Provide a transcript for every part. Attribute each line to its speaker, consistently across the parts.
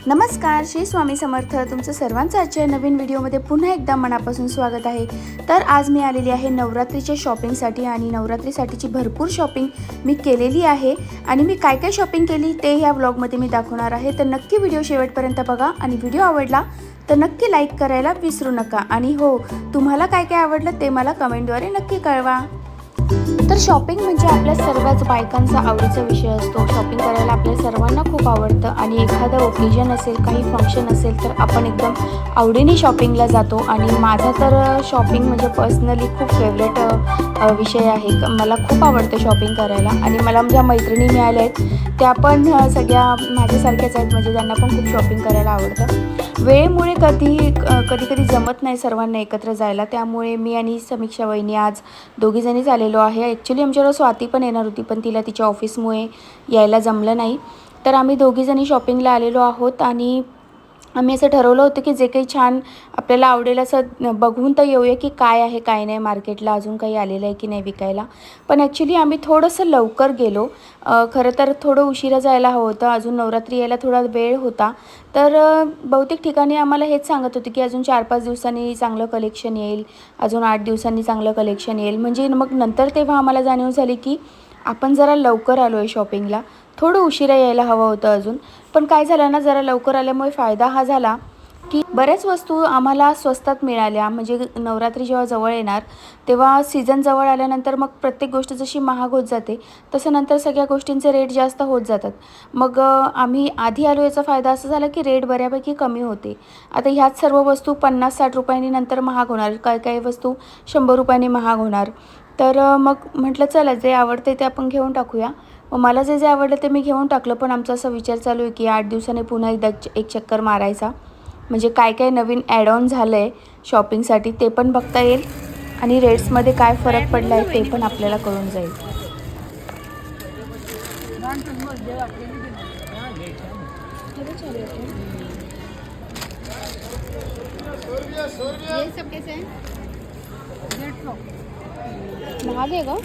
Speaker 1: नमस्कार, श्री स्वामी समर्थ. तुमचं सर्वांचं आजच्या नवीन व्हिडिओमध्ये पुन्हा एकदा मनापासून स्वागत आहे. तर आज मी आलेली आहे नवरात्रीच्या शॉपिंगसाठी आणि नवरात्रीसाठीची भरपूर शॉपिंग मी केलेली आहे आणि मी काय काय शॉपिंग केली ते ह्या व्लॉगमध्ये मी दाखवणार आहे. तर नक्की व्हिडिओ शेवटपर्यंत बघा आणि व्हिडिओ आवडला तर नक्की लाईक करायला विसरू नका. आणि हो, तुम्हाला काय काय आवडलं ते मला कमेंटद्वारे नक्की कळवा. तर शॉपिंग म्हणजे आपल्या सर्वच बायकांचा आवडीचा विषय असतो. शॉपिंग करायला आपल्या सर्वांना खूप आवडतं आणि एखादं ओकेजन असेल, काही फंक्शन असेल तर आपण एकदम आवडीने शॉपिंगला जातो. आणि माझा तर शॉपिंग म्हणजे पर्सनली खूप फेवरेट विषय आहे. मला खूप आवडतं शॉपिंग करायला आणि मला ज्या मैत्रिणी मिळाल्या आहेत त्या पण सगळ्या माझ्यासारख्याच आहेत, म्हणजे त्यांना पण खूप शॉपिंग करायला आवडतं. वेळेमुळे कधी जमत नाही सर्वांना एकत्र जायला, त्यामुळे मी आणि समीक्षा वहिनी आज दोघीजणीच आलेलो आहे. ॲक्च्युली आमच्याकडं स्वाती पण येणार होती, पण तिला तिच्या ऑफिसमुळे यायला जमलं नाही. तर आम्ही दोघीजणी शॉपिंगला आलेलो आहोत आणि आम्ही असं ठरवलं होतं की जे काही छान आपल्याला आवडेल असं बघून तर येऊया की काय आहे काय नाही मार्केटला, अजून काही आलेलं आहे की नाही विकायला. पण ॲक्च्युली आम्ही थोडंसं लवकर गेलो. खरं तर थोडं उशिरा जायला हवं होतं, अजून नवरात्री यायला थोडा वेळ होता. तर बहुतेक ठिकाणी आम्हाला हेच सांगत होते की अजून 4-5 दिवसांनी चांगलं कलेक्शन येईल, अजून 8 दिवसांनी चांगलं कलेक्शन येईल. म्हणजे मग नंतर तेव्हा आम्हाला जाणीव झाली की आपण जरा लवकर आलो आहे शॉपिंगला, थोडं उशिरा यायला हवं होतं अजून. पण काय झालं ना, जरा लवकर आल्यामुळे फायदा हा झाला की बऱ्याच वस्तू आम्हाला स्वस्तात मिळाल्या. म्हणजे नवरात्री जेव्हा जवळ येणार तेव्हा सीझन जवळ आल्यानंतर मग प्रत्येक गोष्ट जशी महाग होत जाते तसं नंतर सगळ्या गोष्टींचे रेट जास्त होत जातात. मग आम्ही आधी आलो याचा फायदा असा झाला की रेट बऱ्यापैकी कमी होते. आता ह्याच सर्व वस्तू 50-60 रुपयांनी नंतर महाग होणार, काही काही वस्तू 100 रुपयांनी महाग होणार. तर मग म्हटलं चला जे आवडते ते आपण घेऊन टाकूया. मग मला जे जे आवडलं ते मी घेऊन टाकलं. पण आमचा असा विचार चालू आहे की 8 दिवसांनी पुन्हा एकदा एक चक्कर मारायचा, म्हणजे काय काय नवीन ॲड ऑन झालं आहे शॉपिंगसाठी ते पण बघता येईल आणि रेट्समध्ये काय फरक पडला आहे ते पण आपल्याला कळून जाईल.
Speaker 2: ये सब कैसे हैं?
Speaker 1: महाग आहे का?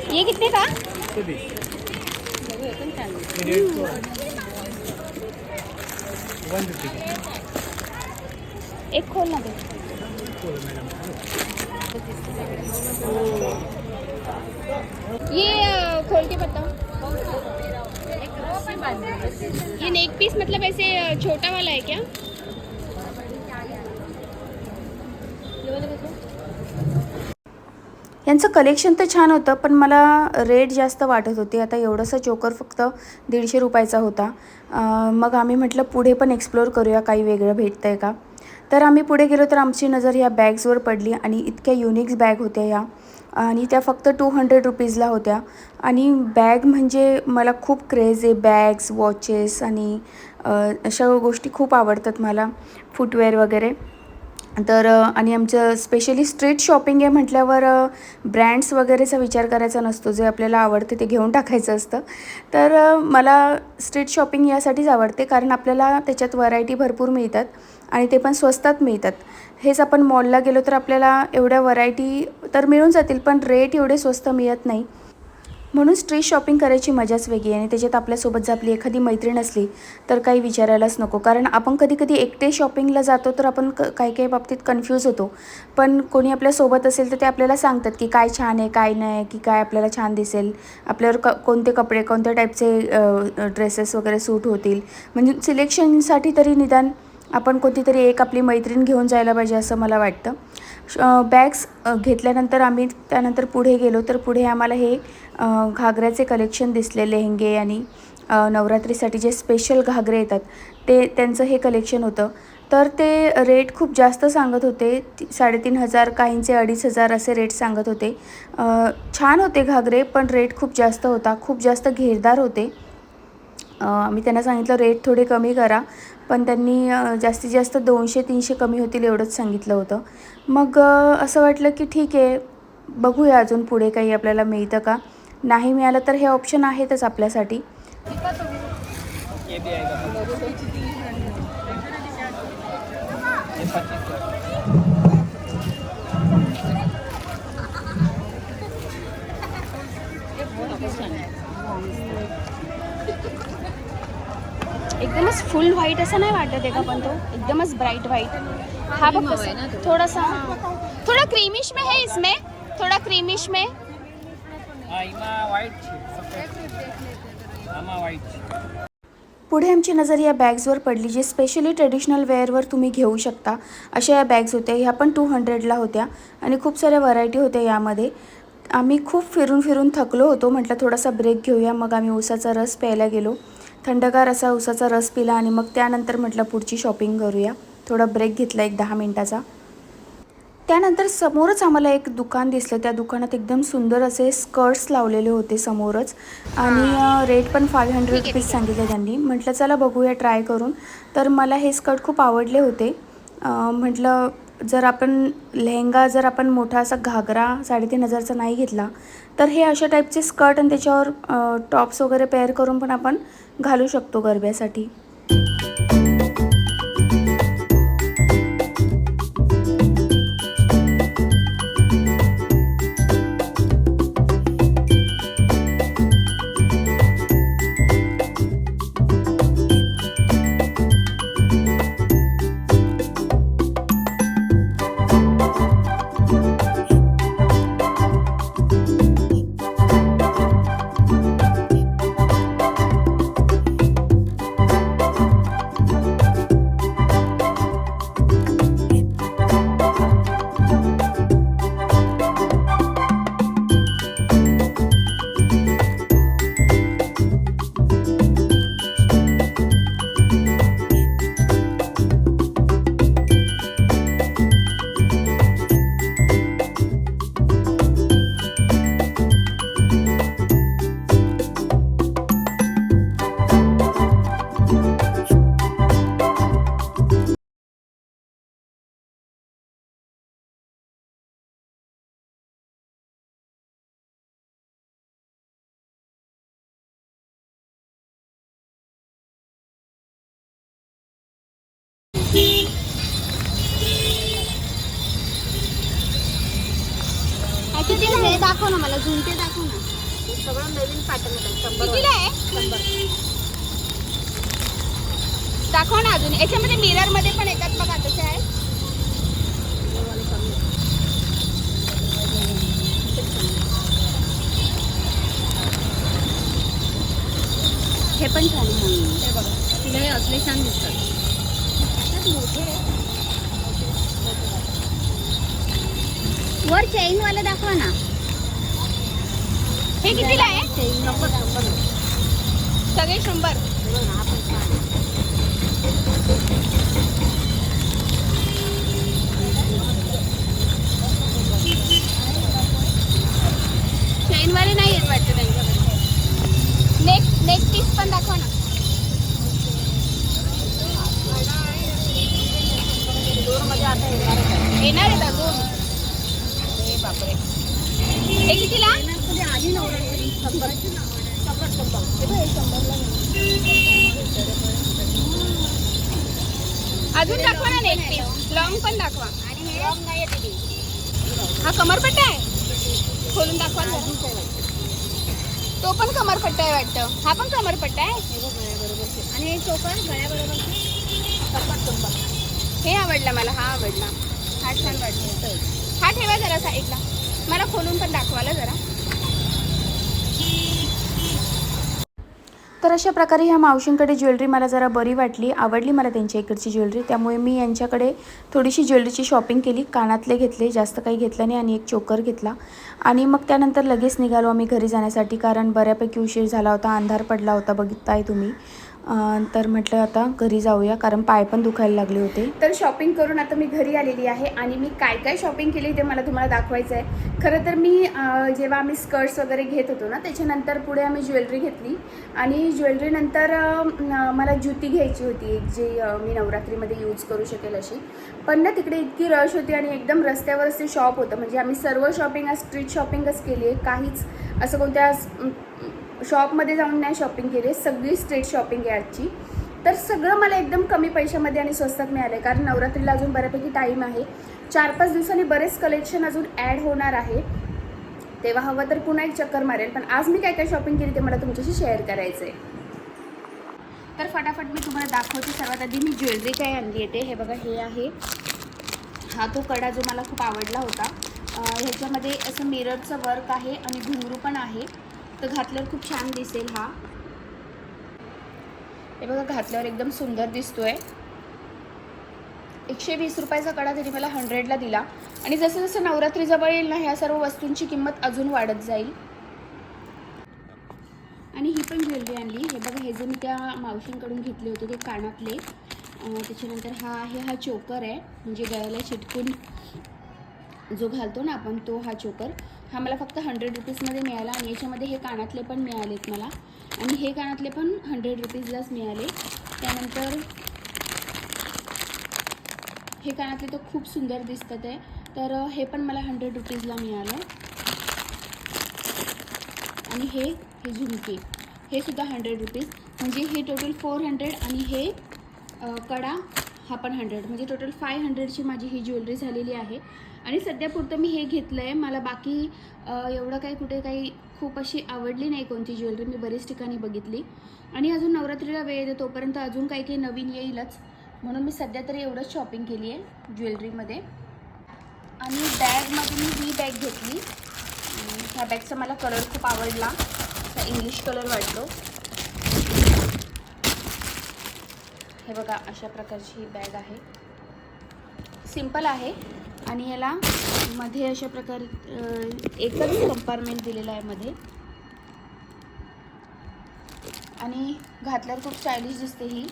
Speaker 2: ये कितने का?
Speaker 1: एक खोल ना दे.
Speaker 2: ये खोल के बताओ. ये नेक पीस मतलब ऐसे छोटा वाला है क्या?
Speaker 1: यांचं कलेक्शन तर छान होतं पण मला रेट जास्त वाटत होते. आता एवढंसं चोकर फक्त 150 रुपयाचा होता. मग आम्ही म्हटलं पुढे पण एक्सप्लोर करूया, काही वेगळं भेटतं आहे का. तर आम्ही पुढे गेलो तर आमची नजर ह्या बॅग्सवर पडली आणि इतक्या युनिक बॅग होत्या ह्या आणि त्या फक्त 200 रुपीजला होत्या. आणि बॅग म्हणजे मला खूप क्रेज आहे बॅग्स, वॉचेस आणि अशा गोष्टी खूप आवडतात मला, फुटवेअर वगैरे. तर आणि आमचं स्पेशली स्ट्रीट शॉपिंग आहे म्हटल्यावर ब्रँड्स वगैरेचा विचार करायचा नसतो, जे आपल्याला आवडते ते घेऊन टाकायचं असतं. तर मला स्ट्रीट शॉपिंग यासाठीच आवडते कारण आपल्याला त्याच्यात व्हरायटी भरपूर मिळतात आणि ते पण स्वस्तात मिळतात. हेच आपण मॉलला गेलो तर आपल्याला एवढ्या व्हरायटी तर मिळून जातील पण रेट एवढे स्वस्त मिळत नाही. म्हणून स्ट्रीट शॉपिंग करायची मजाच वेगळी आणि त्याच्यात आपल्यासोबत जर आपली एखादी मैत्रीण असली तर काही विचारायलाच नको. कारण आपण कधी एकटे शॉपिंगला जातो तर आपण काही काही बाबतीत कन्फ्यूज होतो. पण कोणी आपल्यासोबत असेल तर ते आपल्याला सांगतात की काय छान आहे, काय नाही, की काय आपल्याला छान दिसेल, आपल्यावर कोणते कपडे, कोणत्या टाईपचे ड्रेसेस वगैरे सूट होतील. म्हणजे सिलेक्शनसाठी तरी निदान आपण कोणतीतरी एक आपली मैत्रीण घेऊन जायला पाहिजे असं मला वाटतं. बॅग्स घेतल्यानंतर आम्ही त्यानंतर पुढे गेलो तर पुढे आम्हाला हे घागऱ्याचे कलेक्शन दिसले, लेहंगे आणि नवरात्रीसाठी जे स्पेशल घागरे येतात ते त्यांचं हे कलेक्शन होतं. तर ते रेट खूप जास्त सांगत होते, 3,500, काहींचे 2,500 असे रेट सांगत होते. छान होते घागरे पण रेट खूप जास्त होता, खूप जास्त घेरदार होते. आम्ही त्यांना सांगितलं रेट थोडे कमी करा, पण त्यांनी जास्तीत जास्त 200-300 कमी होतील एवढंच सांगितलं होतं. मग असं वाटलं की ठीक आहे, बघूया अजून पुढे काही आपल्याला मिळतं का. नाही मिळालं तर हे ऑप्शन आहेतच आपल्यासाठी.
Speaker 2: एकदमच फुल व्हाईट असं नाही वाटत आहे का, पण तो एकदमच ब्राइट व्हाईट. हा बघ कसं थोडासा, थोड़ा क्रीमिश में है इसमें, थोड़ा क्रीमिश में.
Speaker 1: पुढे आमची नजर या बॅग्सवर पडली, जे स्पेशली ट्रेडिशनल वेअरवर तुम्ही घेऊ शकता अशा या बॅग्स होत्या. ह्या पण 200ला होत्या आणि खूप साऱ्या व्हरायटी होत्या यामध्ये. आम्ही खूप फिरून फिरून थकलो होतो, म्हटलं थोडासा ब्रेक घेऊया. मग आम्ही उसाचा रस प्यायला गेलो, थंडगार असा उसाचा रस पिला आणि मग त्यानंतर म्हटलं पुढची शॉपिंग करूया. थोडा ब्रेक घेतला एक 10 मिनिटाचा. त्यानंतर समोरच आम्हाला एक दुकान दिसलं. त्या दुकानात एकदम सुंदर असे स्कर्ट्स लावलेले होते समोरच आणि रेट पण 500 रुपीज सांगितले त्यांनी. म्हटलं चला बघूया ट्राय करून. तर मला हे स्कर्ट खूप आवडले होते. म्हटलं जर आपण लेहंगा, जर आपण मोठा असा घागरा 3500चा नाही घेतला तर हे अशा टाईपचे स्कर्ट आणि त्याच्यावर टॉप्स वगैरे पेअर करून पण आपण घालू शकतो गरब्यासाठी.
Speaker 2: कितीला आहे दाखव ना, मला झुमके दाखव ना. सगळं नवीन पॅटर्न आहे. कितीला आहे? 100. दाखव ना अजून. याच्यामध्ये मिरर मध्ये पण येतात बघा, तसे आहे. हे पण छान आहे. हे बघा, तिला हे असले छान दिसतात. मोठे वर चेन वाला दाखवा ना. हे कितीला आहे? सगळे 100. चेन वाले नाही येत वाटतं त्यांच्याकडे. नेक पीस पण दाखवा ना. येणार आहेत अजून. बापरे, हे कितीला? अजून दाखवा ना नेक पीस. लॉंग पण दाखवा. हा कमरपट्टा आहे, खोलून दाखवा. तो पण कमरपट्टा आहे वाटतं. हा पण कमरपट्टा आहे आणि हे चोकर गळ्याबरोबर. हे आवडला मला, हा आवडला. हा छान वाटतो. हा ठेवा जरा साईडला, मला खोलून पण दाखवायला जरा.
Speaker 1: तर अशा प्रकारे ह्या मावशींकडे ज्वेलरी मला जरा बरी वाटली, आवडली मला त्यांच्या इकडची ज्वेलरी. त्यामुळे मी यांच्याकडे थोडीशी ज्वेलरीची शॉपिंग केली. कानातले घेतले, जास्त काही घेतलं नाही आणि एक चोकर घेतला आणि मग त्यानंतर लगेच निघालो आम्ही घरी जाण्यासाठी, कारण बऱ्यापैकी उशीर झाला होता, अंधार पडला होता, बघताय तुम्ही. तर म्हटलं आता घरी जाऊया, कारण पाय पण दुखायला लागले होते. तर शॉपिंग करून आता मी घरी आलेली आहे आणि मी काय काय शॉपिंग केली ते मला तुम्हाला दाखवायचं आहे. खरं तर मी जेव्हा आम्ही स्कर्ट्स वगैरे घेत होतो ना, त्याच्यानंतर पुढे आम्ही ज्वेलरी घेतली आणि ज्वेलरीनंतर मला जुती घ्यायची होती, एक जी मी नवरात्रीमध्ये यूज करू शकेल अशी. पण ना तिकडे इतकी रश होती आणि एकदम रस्त्यावरच ते शॉप होतं. म्हणजे आम्ही सर्व शॉपिंग आज स्ट्रीट शॉपिंगच केली आहे, काहीच असं कोणत्या शॉपमध्ये जाऊन नाही शॉपिंग केली, सगळी स्ट्रीट शॉपिंग आहे आजची. तर सगळं मला एकदम कमी पैशामध्ये आणि स्वस्तात मिळालं कारण नवरात्रीला अजून बऱ्यापैकी टाईम आहे. 4-5 दिवसांनी बरेच कलेक्शन अजून ॲड होणार आहे, तेव्हा हवं तर पुन्हा एक चक्कर मारेल. पण आज मी काय काय शॉपिंग केली ते मला तुमच्याशी शेअर करायचं आहे. तर फटाफट मी तुम्हाला दाखवते. सर्वात आधी मी ज्वेलरी काय आणली येते. हे बघा, हे आहे हा तो कडा जो मला खूप आवडला होता. ह्याच्यामध्ये असं मिररचं वर्क आहे आणि घुंगरू पण आहे, तर घातल्यावर खूप छान दिसेल हा. हे बघा, घातल्यावर एकदम सुंदर दिसतोय. 120 रुपयाचा कडा तरी मला 100ला दिला. आणि जसं जसं नवरात्री जवळ येईल ना, ह्या सर्व वस्तूंची किंमत अजून वाढत जाईल. आणि ही पण ज्वेलरी आणली. हे बघा, हे जे मी त्या मावशींकडून घेतले होते ते कानातले. त्याच्यानंतर हा चोकर आहे, म्हणजे गळ्याला चिटकून जो घालतो ना आपण, तो हा चोकर. हा मला फक्त 100 रुपीजमध्ये मिळाला. आणि याच्यामध्ये हे कानातले पण मिळालेत मला, आणि हे कानातले पण 100 रुपीजलाच मिळाले. त्यानंतर हे कानातले तर खूप सुंदर दिसतात आहे, तर हे पण मला 100 रुपीजला मिळालं. आणि हे झुमके, हे सुद्धा 100 रुपीज, म्हणजे हे टोटल 400. आणि हे कडा हा पण 100, म्हणजे टोटल 500ची माझी ही ज्वेलरी झालेली आहे. आणि सध्यापुरतं मी हे घेतलं आहे. मला बाकी एवढं काही कुठे काही खूप अशी आवडली नाही कोणती ज्वेलरी. मी बरीच ठिकाणी बघितली, आणि अजून नवरात्रीला वेळ येतो तोपर्यंत अजून काही काही नवीन येईलच, म्हणून मी सध्या तरी एवढंच शॉपिंग केली आहे ज्वेलरीमध्ये. आणि बॅगमध्ये मी ही बॅग घेतली. ह्या बॅगचा मला कलर खूप आवडला, हा इंग्लिश कलर वाटतो. हे बघा, अशा प्रकारची ही बॅग आहे, सिंपल आहे. आणि याला मध्ये अशा प्रकारे एकच कंपार्टमेंट दिलेलं आहे मध्ये. आणि घातल्यावर खूप स्टायलिश दिसते ही.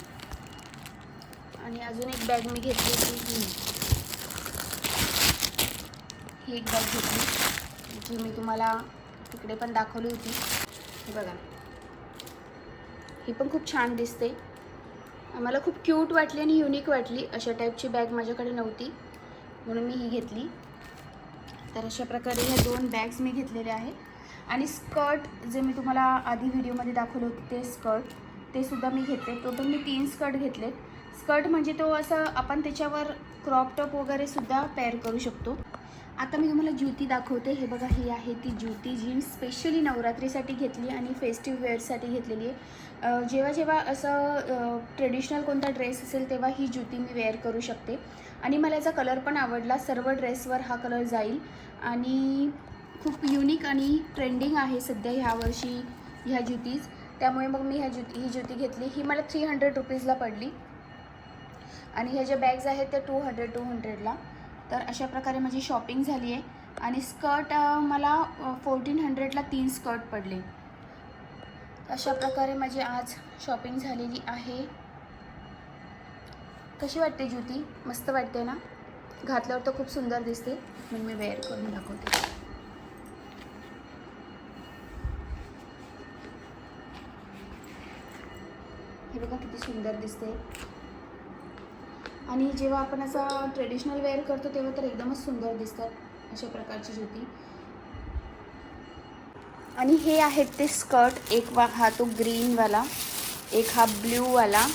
Speaker 1: आणि अजून एक बॅग मी घेतली होती, ही एक बॅग घेतली जी मी तुम्हाला तिकडे पण दाखवली होती. हे बघा, ही पण खूप छान दिसते. मला खूप क्यूट वाटली आणि युनिक वाटली. अशा टाईपची बॅग माझ्याकडे नव्हती, म्हणून मी ही घेतली. तर अशा प्रकारे ह्या 2 बॅग्स मी घेतलेल्या आहे. आणि स्कर्ट जे मी तुम्हाला आधी व्हिडिओमध्ये दाखवलं होतं ते स्कर्ट, ते सुद्धा मी घेतले. टोटल मी 3 स्कर्ट घेतलेत. स्कर्ट म्हणजे तो असं आपण त्याच्यावर क्रॉप टॉप वगैरे सुद्धा पेअर करू शकतो. आता मी तुम्हाला ज्युती दाखवते. हे बघा, ही आहे ती ज्युती जी मी स्पेशली नवरात्रीसाठी घेतली आणि फेस्टिव्ह वेअरसाठी घेतलेली आहे. जेव्हा जेव्हा असं ट्रेडिशनल कोणता ड्रेस असेल तेव्हा ही ज्युती मी वेअर करू शकते. आणि मला याचा कलर पण आवडला. सर्व ड्रेसवर हा कलर जाईल आणि खूप युनिक आणि ट्रेंडिंग आहे सध्या ह्या वर्षी ह्या ज्युतीज. त्यामुळे मग मी ही ज्युती घेतली. ही मला 300 रुपीजला पडली. आणि ह्या ज्या बॅग्स आहेत त्या 200ला. तर अशा प्रकारे माझी शॉपिंग झाली आहे. आणि स्कर्ट मला 1400ला 3 स्कर्ट पडले. अशा प्रकारे माझी आज शॉपिंग झालेली आहे. कशी वाटते ज्युती? मस्त वाटते ना? घातल्यावर तर खूप सुंदर दिसते, म्हणून मी वेअर करून दाखवते. हे बघा किती सुंदर दिसते. आणि जेव्हा आपण असं ट्रेडिशनल वेअर करतो तेव्हा तर एकदमच सुंदर दिसतात अशा प्रकारची ज्युती. आणि हे आहेत ते स्कर्ट. एक हा तो ग्रीनवाला, एक हा ब्ल्यूवाला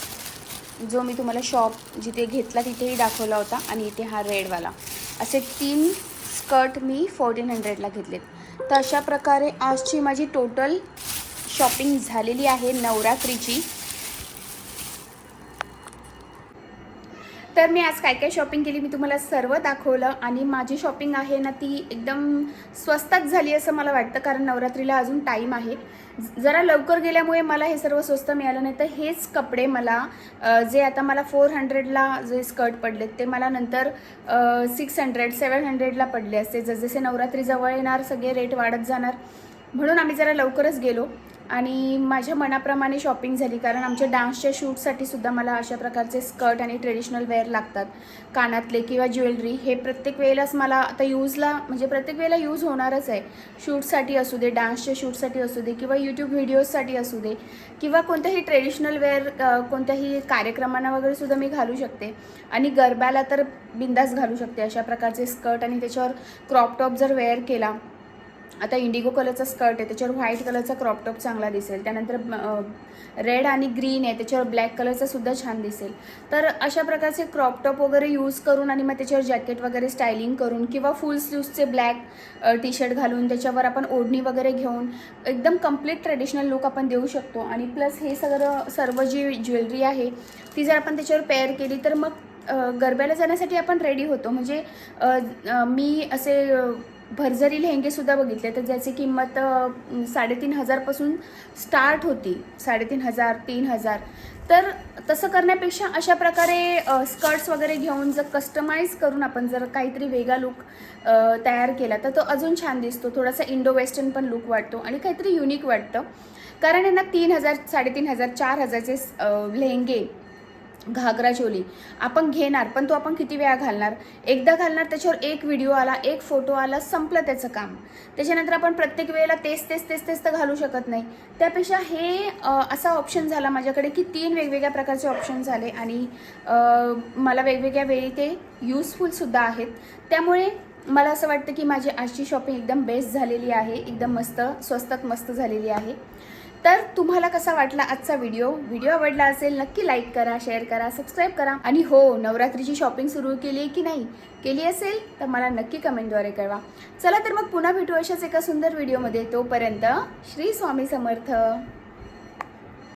Speaker 1: जो मी तुम्हाला शॉप जिथे घेतला तिथेही दाखवला होता, आणि इथे हा रेडवाला. असे 3 स्कर्ट मी 1400ला घेतलेत. तर अशा प्रकारे आजची माझी टोटल शॉपिंग झालेली आहे नवरात्रीची. तर मी आज काय काय शॉपिंग केली मी तुम्हाला सर्व दाखवलं. आणि माझी शॉपिंग आहे ना ती एकदम स्वस्तात झाली असं मला वाटतं, कारण नवरात्रीला अजून टाईम आहे. जरा लवकर गेल्यामुळे मला हे सर्व स्वस्त मिळालं. नाही तर हेच कपडे मला जे आता मला 400ला जे स्कर्ट पडलेत ते मला नंतर 600-700ला पडले असते. जसजसे नवरात्री जवळ येणार सगळे रेट वाढत जाणार, म्हणून आम्ही जरा लवकरच गेलो आणि माझ्या मनाप्रमाणे शॉपिंग झाली. कारण आमच्या डान्सच्या शूटसाठी सुद्धा मला अशा प्रकारचे स्कर्ट आणि ट्रेडिशनल वेअर लागतात. कानातले किंवा ज्वेलरी हे प्रत्येक वेळेलाच मला आता यूजला, म्हणजे प्रत्येक वेळेला यूज होणारच आहे. शूटसाठी असू दे, डान्सच्या शूटसाठी असू दे, किंवा यूट्यूब व्हिडिओजसाठी असू दे, किंवा कोणत्याही ट्रेडिशनल वेअर कोणत्याही कार्यक्रमांना वगैरे सुद्धा मी घालू शकते. आणि गरब्याला तर बिंदास घालू शकते अशा प्रकारचे स्कर्ट. आणि त्याच्यावर क्रॉप टॉप जर वेअर केला आता इंडिगो कलरचा स्कर्ट आहे, त्याच्यावर व्हाईट कलरचा क्रॉप टॉप चांगला दिसेल. त्यानंतर रेड आणि ग्रीन आहे, त्याच्यावर ब्लॅक कलरचा सुद्धा छान दिसेल. तर अशा प्रकारचे क्रॉप टॉप वगैरे यूज करून आणि मग त्याच्यावर जॅकेट वगैरे स्टायलिंग करून किंवा फुल स्लीव्सचे ब्लॅक टी शर्ट घालून त्याच्यावर आपण ओढणी वगैरे घेऊन एकदम कम्प्लीट ट्रेडिशनल लुक आपण देऊ शकतो. आणि प्लस हे सर्व जी ज्वेलरी आहे ती जर आपण त्याच्यावर पेअर केली तर मग गरब्याला जाण्यासाठी आपण रेडी होतो. म्हणजे मी असे भरजरी लेहंगेसुद्धा बघितले तर ज्याची किंमत 3,500पासून स्टार्ट होती, 3,500 3,000. तर तसं करण्यापेक्षा अशा प्रकारे स्कर्ट्स वगैरे घेऊन जर कस्टमाइज करून आपण जर काहीतरी वेगळा लुक तयार केला तर तो अजून छान दिसतो. थोडासा इंडो वेस्टर्न पण लुक वाटतो आणि काहीतरी युनिक वाटतं. कारण आहे ना 3,000 3,500 4,000चे लेहंगे घागरा चोली आपण घेणार, पण तो आपण किती वेळा घालणार? एकदा घालणार, त्याच्यावर एक व्हिडिओ आला, एक फोटो आला, संपलं त्याचं काम. त्याच्यानंतर आपण प्रत्येक वेळेला तेच तर घालू शकत नाही. त्यापेक्षा हे असा ऑप्शन झाला माझ्याकडे की 3 वेगवेगळ्या प्रकारचे ऑप्शन झाले आणि मला वेगवेगळ्या वेळी ते युजफुलसुद्धा आहेत. त्यामुळे मला असं वाटतं की माझी आजची शॉपिंग एकदम बेस्ट झालेली आहे, एकदम मस्त स्वस्तात मस्त झालेली आहे. तर तुम्हाला कसा वाटला आजचा व्हिडिओ आवडला असेल नक्की लाईक करा, शेअर करा, सबस्क्राईब करा. आणि हो, नवरात्रीची शॉपिंग सुरू केली आहे की नाही केली असेल तर मला नक्की कमेंटद्वारे कळवा. चला तर मग पुन्हा भेटू अशाच एका सुंदर व्हिडिओमध्ये. तोपर्यंत श्री स्वामी समर्थ.